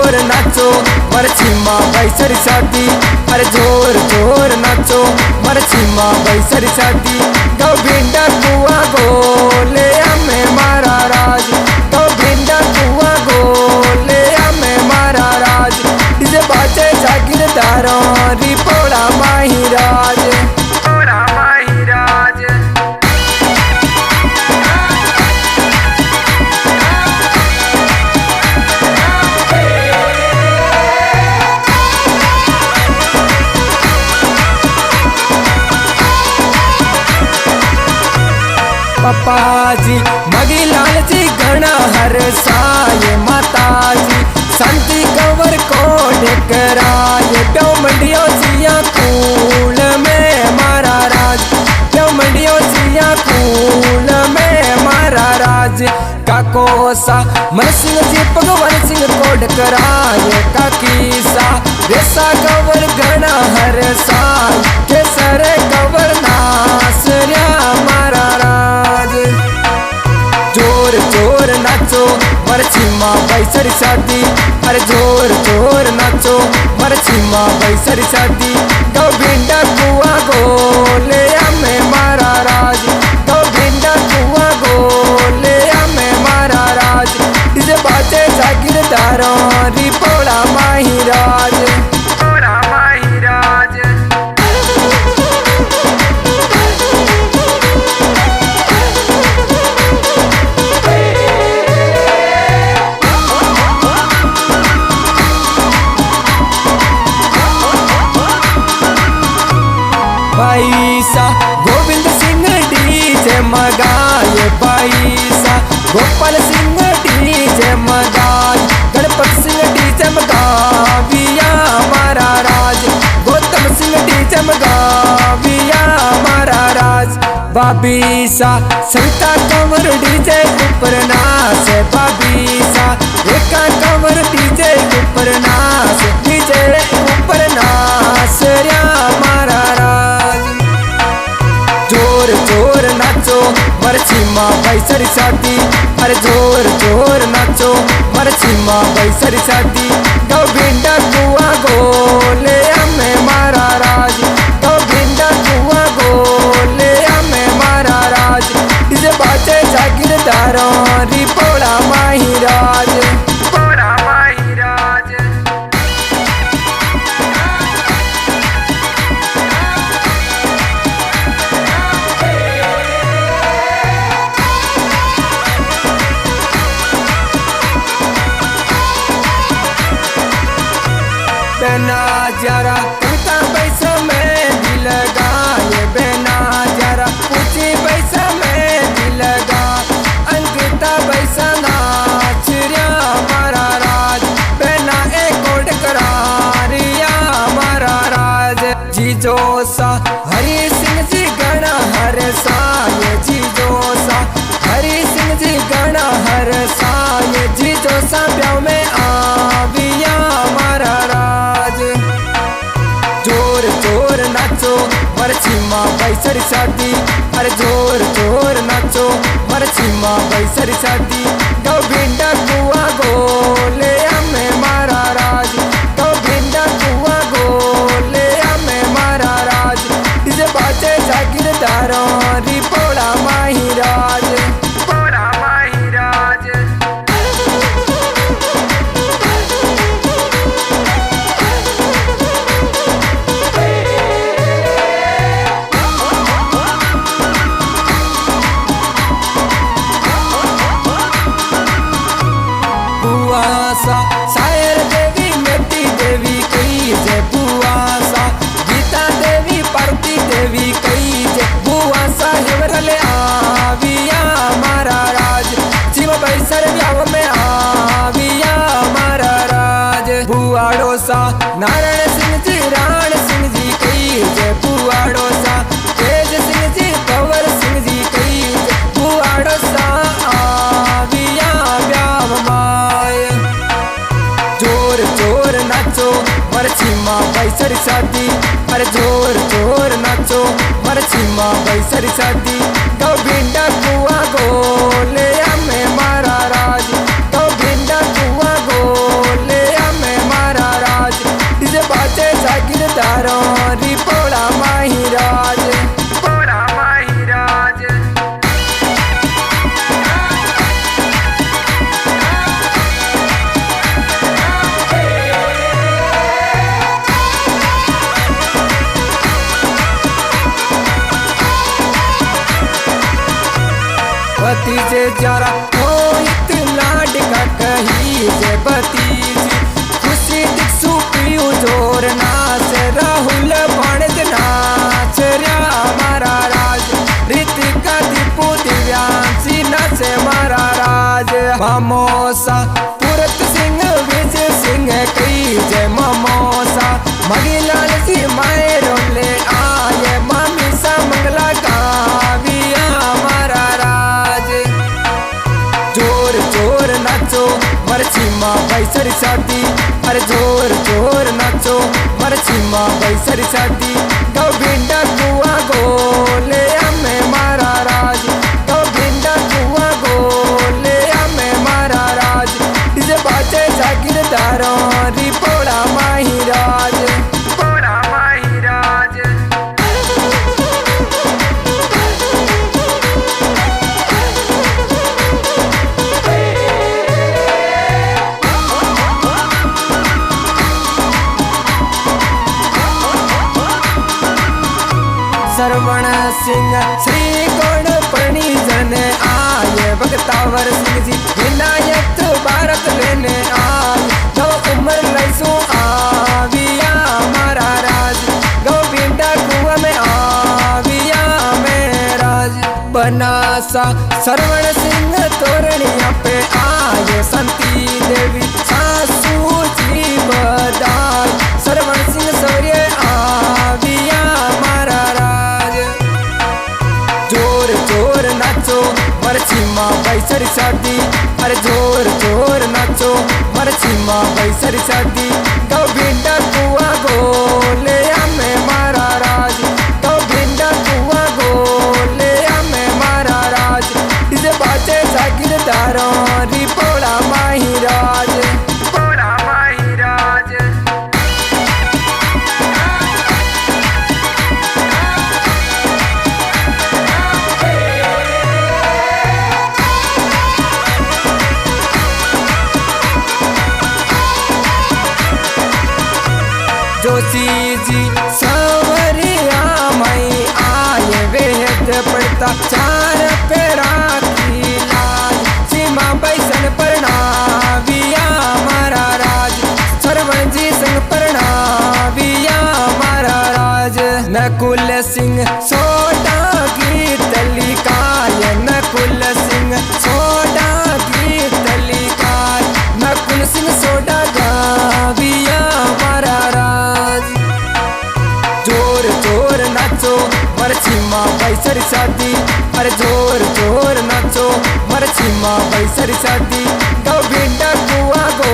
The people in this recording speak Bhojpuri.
जोर नाचो मरछी माँ भाई सरी शादी। अरे जोर जोर नाचो मरछी माँ भाई सरी शादी। गौ भिंडा कुआ गोले हमें मारा राज। गौ भिंडा कुआ गोले हमें मारा राज। इसे बाजे जागीरदारों रिपोड़ा माही राज। पप्पा जी मगी लाल जी घना हर साये। माता जी संती कंवर को ढकराए। प्यो मंडियो जिया कूल में मारा राज। प्यो मंडियो जिया कूल में मारा राज। काको सा मन सिंह जी भगवान सिंह को ढकराए। काकी सा रेसा कंवर घना हर साय। केसर कंवर नासरिया मारा राज। जोर जोर नाचो मरछी माँ भाई सरी शादी। अरे जोर जोर नाचो मरछी माँ भाई सरी शादी। गौ भिंडा कुआ गोले हमें मारा राज। गौ भिंडा कुआ गोले हमें मारा राज। इसे बाजे जागीरदारों रिपोड़ा माही राज। पैसा गोविंद सिंह डीजे मगाए। पैसा गोपाल सिंह डीजे मगाए। गणपत सिंह डीजे मगाविया मारा राज। गौतम सिंह डीजे मगाविया मारा राज। बाबी सा सविता कंवर डीजे ऊपर नाच। बाबी सा एका कंवर डीजे ऊपर नाच। डीजे ऊपर नाच रे मारा राज। जोर जोर नाचो मरछी माँ भाई सरी शादी। अरे जोर जोर नाचो मरछी माँ भाई सरी शादी। गौ भिंडा कुआ गोले हमें मारा राज। गौ भिंडा कुआ गोले हमें मारा राज। इसे बाजे जागीरदारों रिपोड़ा माही राज। बेना जरा कविता पैसा में भी लगाए। बेना जरा पूछी पैसा में भी लगा। अंकिता पैसा नाच रिया मारा राज। बेना एक कोड करारिया मारा राज। जीजो सा हरी सिंह जी गणा हर साये। जीजो सा हरी सिंह जी गणा हर साये। जीजो सा ब्याह में आविया मारा राज। जोर जोर नाचो मरछी माँ भाई सरी शादी। अरे जोर जोर नाचो मरछी माँ भाई सरी शादी। गौ भिंडा कुआ गोले हमें मारा राज। गौ भिंडा कुआ गोले हमें मारा राज। इसे बाजे जागीरदारों रिपोड़ा माही राज। बुआसा शायर देवी मेटी देवी कई जे। बुआसा गीता देवी पार्वती देवी कई जे। बुआसा हिवरले आविया मारा राज। शिव बैसर ब्याह में आविया मारा राज। बुआड़ो सा नारायण सिंह जी राण सिंह जी कई जे। बुआड़ो सा तेज सिंह जी कंवर सिंह जी कई जे। बुआड़ो सा आविया ब्याह माय। जोर जोर नाचो मरछी माँ भाई सरी शादी। अरे जोर जोर नाचो मरछी माँ भाई सरी शादी। गौ भिंडा कुआ गोले हमें मारा राज। गौ भिंडा कुआ गोले हमें भतीजे जरा मोहित लाडका कही जे भतीजी खुशी दिखसू पियू जोर नाच राहुल भणज नाच र्या मारा राज ऋतिका दीपू दिव्यांशी नाच मारा राज ममोसा पुरत सिंह विजय सिंह कई जय ममोसा मगीलाल जी माए रोले आए मामी सा मंगला गाविया मारा राज जोर जोर नाचो मरची माँ बैसर शादी अरे जोर जोर नाचो मरची माँ बैसर शादी गोविंदा कुआ गोले हमें मारा राज गोविंदा कुआ गोले हमें मारा राज इसे बाजे जागीरदारों रिपोड़ा माही राज पोड़ा माही राज श्रवण सिंह श्री गौड़ प्रणीजन आए भगतावर सिंह जी विनायक भारत लेने आए नव उम्र लैसो आविया मारा राज गोविंदा कुआ में आविया में राज बनासा श्रवण सिंह तोरणिया पे आए संती देवी सासू जी बदाई श्रवण सिंह सौर्य आविया मारा राज जोर जोर नाचो मरची माँ बैसर शादी अरे जोर जोर नाचो मरची माँ बैसर शादी गोविंदा कुआ गोले हमें मारा राज गोविंदा कुआ गोले हमें मारा राज इसे बाजे जागीरदारों रिपोड़ा माही राज पोड़ा माही राज जोशी जी सवरिया मई आए वेद पड़ता चार पेरा की लाज सीमा बैसन प्रणाविया मारा राज श्रवण जी संग प्रणाविया मारा राज नकुल सिंह सोडा गीत लिखाय नकुल सिंह सोडा गीत लिखाय नकुल सिंह सोडा गाविया मारा राज जोर जोर नाचो मरची माँ बैसर शादी अरे जोर जोर नाचो मरची माँ बैसर शादी गोविंदा कुआ गो